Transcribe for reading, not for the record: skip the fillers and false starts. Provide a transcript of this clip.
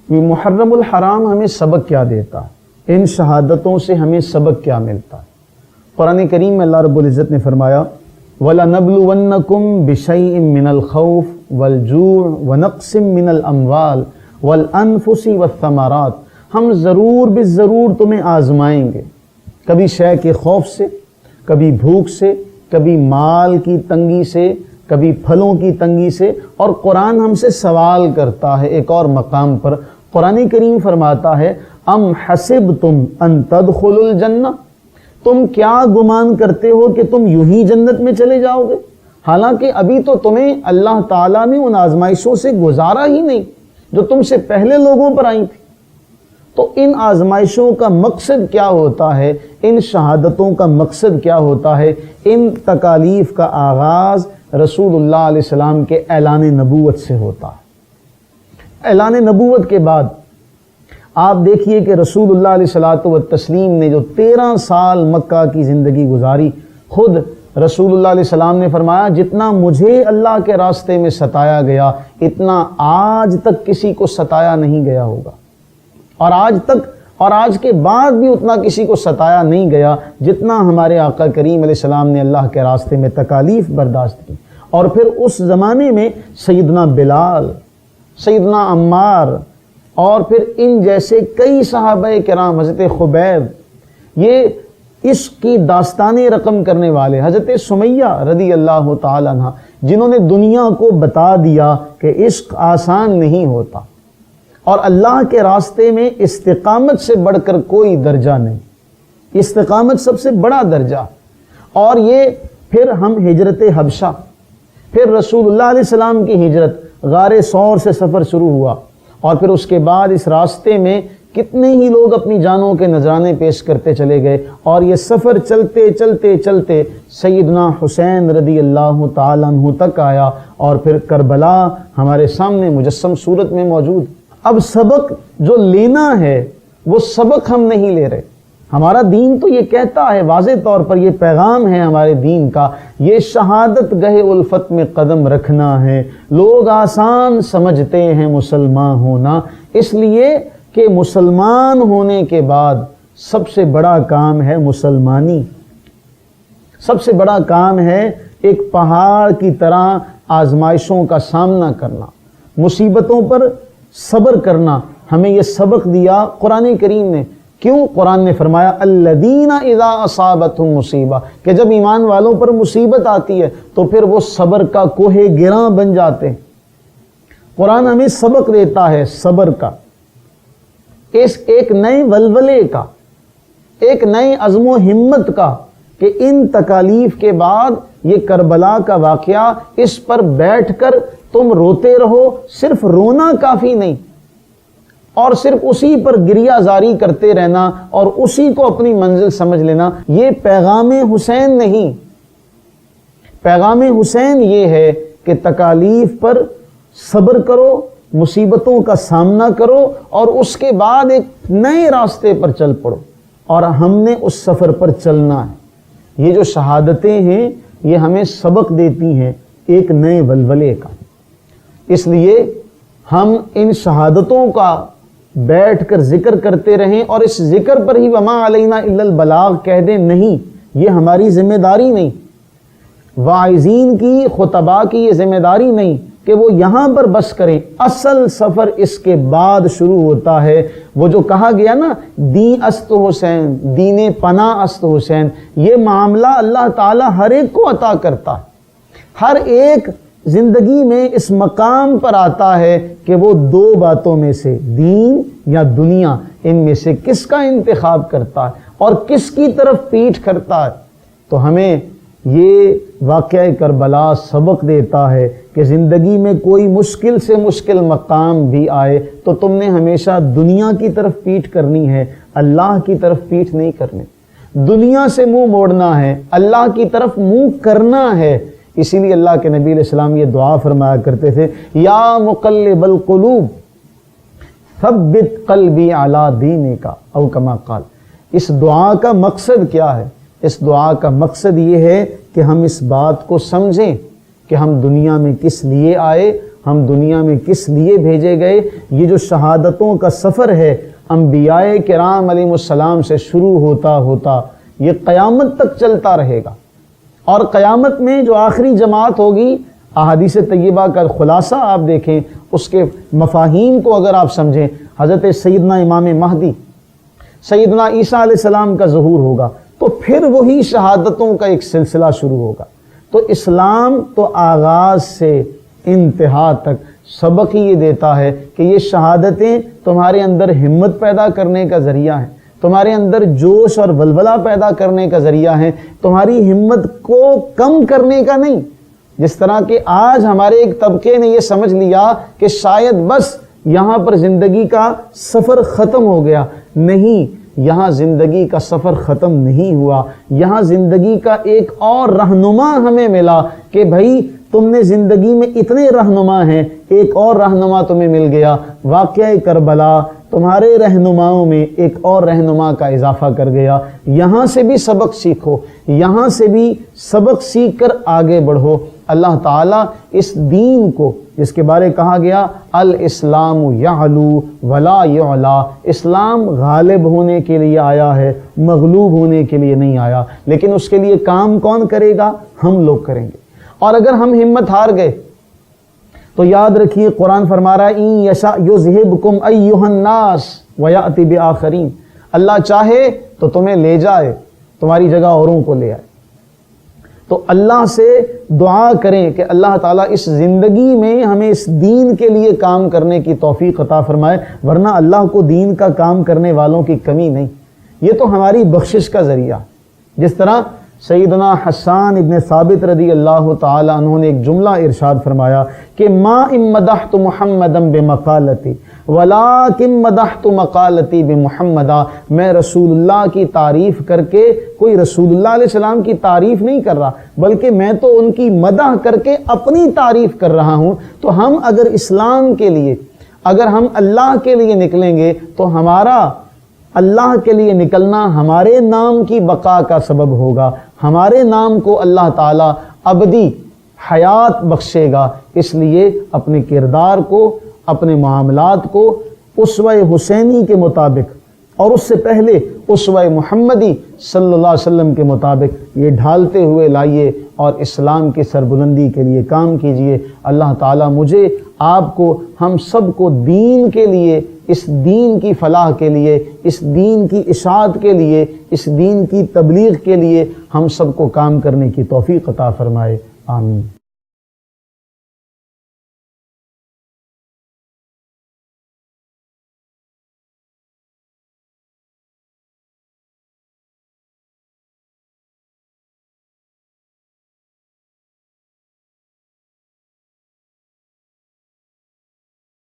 محرم الحرام ہمیں سبق کیا دیتا ہے، ان شہادتوں سے ہمیں سبق کیا ملتا ہے۔ قرآن کریم میں اللہ رب العزت نے فرمایا وَلَنَبْلُوَنَّكُمْ بِشَيْءٍ مِّنَ الْخَوْفِ وَالْجُوعِ وَنَقْصٍ مِّنَ الْأَمْوَالِ وَالْأَنفُسِ وَالثَّمَرَاتِ، ہم ضرور بالضرور تمہیں آزمائیں گے، کبھی شے کے خوف سے، کبھی بھوک سے، کبھی مال کی تنگی سے، کبھی پھلوں کی تنگی سے۔ اور قرآن ہم سے سوال کرتا ہے ایک اور مقام پر، قرآن کریم فرماتا ہے ام حسبتم ان تدخلوا الجنہ، تم کیا گمان کرتے ہو کہ تم یوں ہی جنت میں چلے جاؤ گے، حالانکہ ابھی تو تمہیں اللہ تعالیٰ نے ان آزمائشوں سے گزارا ہی نہیں جو تم سے پہلے لوگوں پر آئی تھی۔ تو ان آزمائشوں کا مقصد کیا ہوتا ہے، ان شہادتوں کا مقصد کیا ہوتا ہے، ان تکالیف کا آغاز رسول اللہ علیہ السلام کے اعلان نبوت سے ہوتا ہے۔ اعلان نبوت کے بعد آپ دیکھیے کہ رسول اللہ علیہ الصلوۃ والتسلیم نے جو 13 سال مکہ کی زندگی گزاری، خود رسول اللہ علیہ السلام نے فرمایا جتنا مجھے اللہ کے راستے میں ستایا گیا اتنا آج تک کسی کو ستایا نہیں گیا ہوگا، اور آج کے بعد بھی اتنا کسی کو ستایا نہیں گیا جتنا ہمارے آقا کریم علیہ السلام نے اللہ کے راستے میں تکالیف برداشت کی۔ اور پھر اس زمانے میں سیدنا بلال، سیدنا عمار، اور پھر ان جیسے کئی صحابہ کرام، حضرت خبیب، یہ عشق کی داستانیں رقم کرنے والے، حضرت سمیہ رضی اللہ تعالیٰ عنہ، جنہوں نے دنیا کو بتا دیا کہ عشق آسان نہیں ہوتا، اور اللہ کے راستے میں استقامت سے بڑھ کر کوئی درجہ نہیں، استقامت سب سے بڑا درجہ۔ اور یہ پھر ہم ہجرت حبشہ، پھر رسول اللہ علیہ السلام کی ہجرت، غار ثور سے سفر شروع ہوا، اور پھر اس کے بعد اس راستے میں کتنے ہی لوگ اپنی جانوں کے نذرانے پیش کرتے چلے گئے، اور یہ سفر چلتے چلتے چلتے سیدنا حسین رضی اللہ تعالیٰ عنہ تک آیا، اور پھر کربلا ہمارے سامنے مجسم صورت میں موجود۔ اب سبق جو لینا ہے وہ سبق ہم نہیں لے رہے، ہمارا دین تو یہ کہتا ہے، واضح طور پر یہ پیغام ہے ہمارے دین کا، یہ شہادت گہے الفت میں قدم رکھنا ہے۔ لوگ آسان سمجھتے ہیں مسلمان ہونا، اس لیے کہ مسلمان ہونے کے بعد سب سے بڑا کام ہے مسلمانی، سب سے بڑا کام ہے ایک پہاڑ کی طرح آزمائشوں کا سامنا کرنا، مصیبتوں پر صبر کرنا۔ ہمیں یہ سبق دیا قرآن کریم نے۔ کیوں؟ قرآن نے فرمایا الذین اذا اصابتہم مصیبہ، کہ جب ایمان والوں پر مصیبت آتی ہے تو پھر وہ صبر کا کوہ گراں بن جاتے ہیں۔ قرآن ہمیں سبق دیتا ہے صبر کا، ایک نئے ولولے کا، ایک نئے عزم و ہمت کا، کہ ان تکالیف کے بعد یہ کربلا کا واقعہ، اس پر بیٹھ کر تم روتے رہو، صرف رونا کافی نہیں، اور صرف اسی پر گریہ زاری کرتے رہنا اور اسی کو اپنی منزل سمجھ لینا، یہ پیغام حسین نہیں۔ پیغام حسین یہ ہے کہ تکالیف پر صبر کرو، مصیبتوں کا سامنا کرو، اور اس کے بعد ایک نئے راستے پر چل پڑو، اور ہم نے اس سفر پر چلنا ہے۔ یہ جو شہادتیں ہیں یہ ہمیں سبق دیتی ہیں ایک نئے ولولے کا، اس لیے ہم ان شہادتوں کا بیٹھ کر ذکر کرتے رہیں، اور اس ذکر پر ہی وما علینا الا البلاغ کہہ دیں، نہیں، یہ ہماری ذمہ داری نہیں، واعظین کی، خطباء کی یہ ذمہ داری نہیں کہ وہ یہاں پر بس کریں۔ اصل سفر اس کے بعد شروع ہوتا ہے، وہ جو کہا گیا نا دین است حسین، دین پناہ است حسین، یہ معاملہ اللہ تعالیٰ ہر ایک کو عطا کرتا ہے، ہر ایک زندگی میں اس مقام پر آتا ہے کہ وہ دو باتوں میں سے، دین یا دنیا، ان میں سے کس کا انتخاب کرتا ہے اور کس کی طرف پیٹھ کرتا ہے۔ تو ہمیں یہ واقعہ کربلا سبق دیتا ہے کہ زندگی میں کوئی مشکل سے مشکل مقام بھی آئے تو تم نے ہمیشہ دنیا کی طرف پیٹھ کرنی ہے، اللہ کی طرف پیٹھ نہیں کرنی۔ دنیا سے منہ موڑنا ہے، اللہ کی طرف منہ کرنا ہے۔ اسی لیے اللہ کے نبی علیہ السلام یہ دعا فرمایا کرتے تھے، یا مقلب القلوب ثبت قلبی علی دینک، او کما قال۔ اس دعا کا مقصد کیا ہے؟ اس دعا کا مقصد یہ ہے کہ ہم اس بات کو سمجھیں کہ ہم دنیا میں کس لیے آئے، ہم دنیا میں کس لیے بھیجے گئے. یہ جو شہادتوں کا سفر ہے انبیاء کرام علیہ السلام سے شروع ہوتا ہوتا یہ قیامت تک چلتا رہے گا. اور قیامت میں جو آخری جماعت ہوگی، احادیث طیبہ کا خلاصہ آپ دیکھیں، اس کے مفاہیم کو اگر آپ سمجھیں، حضرت سیدنا امام مہدی، سیدنا عیسیٰ علیہ السلام کا ظہور ہوگا، تو پھر وہی شہادتوں کا ایک سلسلہ شروع ہوگا. تو اسلام تو آغاز سے انتہا تک سبق یہ دیتا ہے کہ یہ شہادتیں تمہارے اندر ہمت پیدا کرنے کا ذریعہ ہیں، تمہارے اندر جوش اور ولولہ پیدا کرنے کا ذریعہ ہیں، تمہاری ہمت کو کم کرنے کا نہیں. جس طرح کہ آج ہمارے ایک طبقے نے یہ سمجھ لیا کہ شاید بس یہاں پر زندگی کا سفر ختم ہو گیا. نہیں، یہاں زندگی کا سفر ختم نہیں ہوا. یہاں زندگی کا ایک اور رہنما ہمیں ملا کہ بھائی تم نے زندگی میں اتنے رہنما ہیں، ایک اور رہنما تمہیں مل گیا. واقعہ کربلا تمہارے رہنماؤں میں ایک اور رہنما کا اضافہ کر گیا. یہاں سے بھی سبق سیکھو، یہاں سے بھی سبق سیکھ کر آگے بڑھو. اللہ تعالیٰ اس دین کو، جس کے بارے کہا گیا الاسلام یعلو ولا یعلا، اسلام غالب ہونے کے لیے آیا ہے، مغلوب ہونے کے لیے نہیں آیا. لیکن اس کے لیے کام کون کرے گا؟ ہم لوگ کریں گے. اور اگر ہم ہمت ہار گئے تو یاد رکھیے قرآن فرما رہا ہے ان یشاء یذہبکم ایھا الناس ویأتی بآخرین، اللہ چاہے تو تمہیں لے جائے، تمہاری جگہ اوروں کو لے آئے. تو اللہ سے دعا کریں کہ اللہ تعالیٰ اس زندگی میں ہمیں اس دین کے لیے کام کرنے کی توفیق عطا فرمائے، ورنہ اللہ کو دین کا کام کرنے والوں کی کمی نہیں. یہ تو ہماری بخشش کا ذریعہ. جس طرح سیدنا حسان ابن ثابت رضی اللہ تعالی عنہ نے ایک جملہ ارشاد فرمایا کہ ما ان مدحت محمدا بمقالتی ولکن مدحت مقالتی بمحمدا، میں رسول اللہ کی تعریف کر کے کوئی رسول اللہ علیہ السلام کی تعریف نہیں کر رہا، بلکہ میں تو ان کی مدح کر کے اپنی تعریف کر رہا ہوں. تو ہم اگر اسلام کے لیے، اگر ہم اللہ کے لیے نکلیں گے تو ہمارا اللہ کے لیے نکلنا ہمارے نام کی بقا کا سبب ہوگا، ہمارے نام کو اللہ تعالیٰ ابدی حیات بخشے گا. اس لیے اپنے کردار کو، اپنے معاملات کو اسوہ حسینی کے مطابق اور اس سے پہلے اسوہ محمدی صلی اللہ علیہ وسلم کے مطابق یہ ڈھالتے ہوئے لائیے اور اسلام کی سربلندی کے لیے کام کیجیے. اللہ تعالیٰ مجھے، آپ کو، ہم سب کو دین کے لیے، اس دین کی فلاح کے لیے، اس دین کی اشاعت کے لیے، اس دین کی تبلیغ کے لیے ہم سب کو کام کرنے کی توفیق عطا فرمائے. آمین.